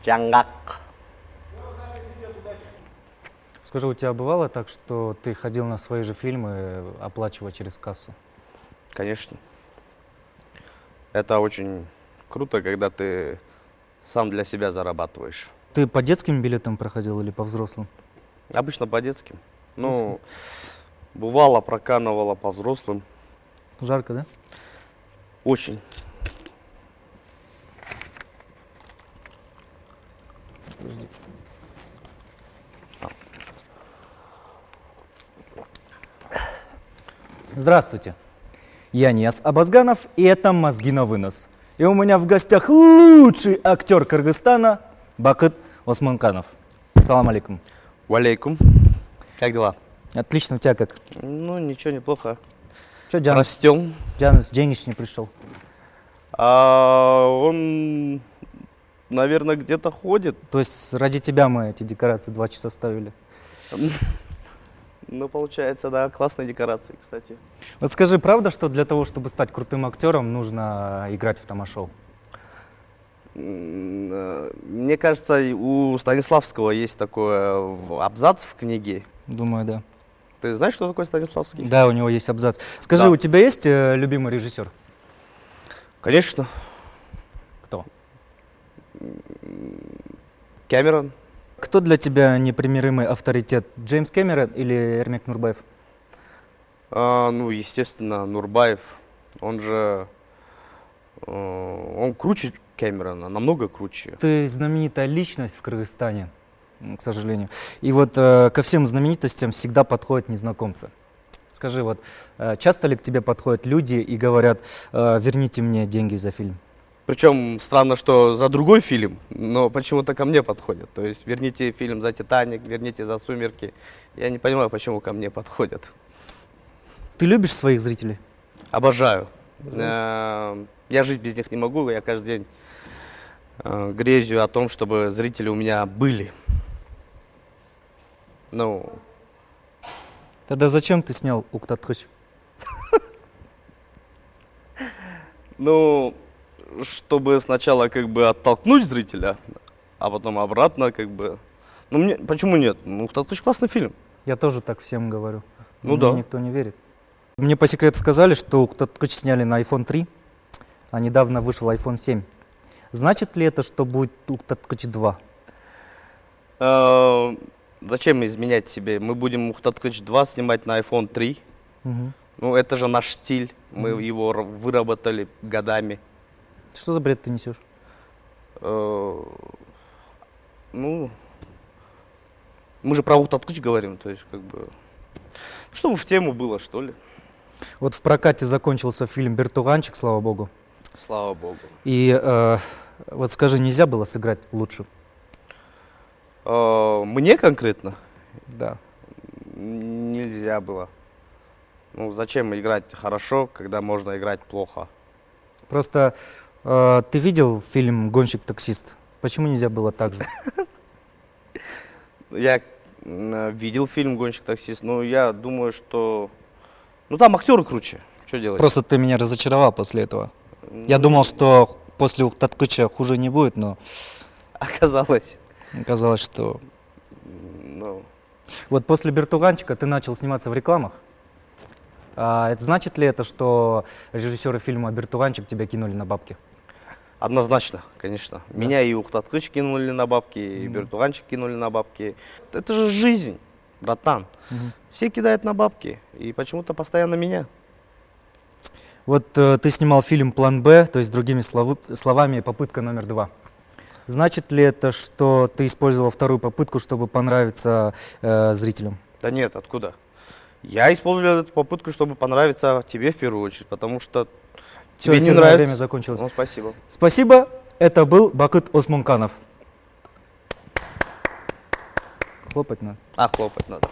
Чангак. Скажи, у тебя бывало так, что ты ходил на свои же фильмы, оплачивая через кассу? Конечно. Это очень круто, когда ты сам для себя зарабатываешь. Ты по детским билетам проходил или по взрослым? Обычно по детским. Ну, бывало, проканывало по взрослым. Жарко, да? Очень. Подожди. Здравствуйте. Я Нияз Абазганов, и это «Мозги на вынос». И у меня в гостях лучший актер Кыргызстана Бакыт Осмонканов. Салам алейкум. Валейкум. Как дела? Отлично, у тебя как? Ну, ничего, неплохо. Че, Джанус? Растем. Джанус, Дженгич не пришел. Он, наверное, где-то ходит. То есть ради тебя мы эти декорации 2 часа ставили. Ну, получается, да, классные декорации, кстати. Вот скажи, правда, что для того, чтобы стать крутым актером, нужно играть в томашоу? Мне кажется, у Станиславского есть такой абзац в книге. Думаю, да. Ты знаешь, что такое Станиславский? Да, у него есть абзац. Скажи, Да. у тебя есть любимый режиссер? Конечно. Кто? Кэмерон. Кто для тебя непримиримый авторитет? Джеймс Кэмерон или Эрмек Нурбаев? Ну, естественно, Нурбаев. Он же... он круче Кэмерона, намного круче. Ты знаменитая личность в Кыргызстане, к сожалению. И вот ко всем знаменитостям всегда подходят незнакомцы. Скажи, вот часто ли к тебе подходят люди и говорят: верните мне деньги за фильм? Причем странно, что за другой фильм, но почему-то ко мне подходят. То есть верните фильм за «Титаник», верните за «Сумерки». Я не понимаю, почему ко мне подходят. Ты любишь своих зрителей? Обожаю. Я жить без них не могу. Я каждый день грезю о том, чтобы зрители у меня были. Ну, Тогда зачем ты снял «Уктаткыч»? ну, чтобы сначала как бы оттолкнуть зрителя, а потом обратно как бы. Ну, мне, почему нет? Ну, это очень классный фильм. Я тоже так всем говорю. Ну Мне да. никто не верит. Мне по секрету сказали, что «Уктаткыч» сняли на iPhone 3, а недавно вышел iPhone 7. Значит ли это, что будет «Уктаткыч 2»? Зачем изменять себе? Мы будем «Ухтаткыч 2» снимать на iPhone 3. Мгм. Ну, это же наш стиль. Мы его выработали годами. Что за бред ты несешь? Ну, мы же про «Ухтаткыч» говорим, то есть как бы... Чтобы в тему было, что ли. Вот в прокате закончился фильм «Бертуганчик», слава богу. Слава богу. И вот скажи, нельзя было сыграть лучше? Мне конкретно Да. нельзя было. Ну, зачем играть хорошо, когда можно играть плохо? Просто ты видел фильм «Гонщик-таксист»? Почему нельзя было так же? Я видел фильм «Гонщик-таксист», но я думаю, что... Ну, там актеры круче. Что делать? Просто ты меня разочаровал после этого. Я Ну, думал, что после «Уктаткыча» хуже не будет, но Оказалось. оказалось, что... Ну, Вот после «Бертуганчика» ты начал сниматься в рекламах. Это значит ли это, что режиссеры фильма «Бертуганчик» тебя кинули на бабки? однозначно, конечно. Меня и «Ухтаткыч» кинули на бабки, и «Бертуганчик» кинули на бабки. Это же жизнь, братан. Все кидают на бабки, и почему-то постоянно меня. Вот ты снимал фильм «План Б», то есть другими словами «Попытка номер 2». Значит ли это, что ты использовал вторую попытку, чтобы понравиться зрителям? Да нет, откуда? Я использовал эту попытку, чтобы понравиться тебе в первую очередь, потому что Всё, тебе не эфирное нравится. время закончилось. Ну, спасибо. Спасибо. Это был Бакыт Осмонканов. Хлопать надо. Хлопать надо.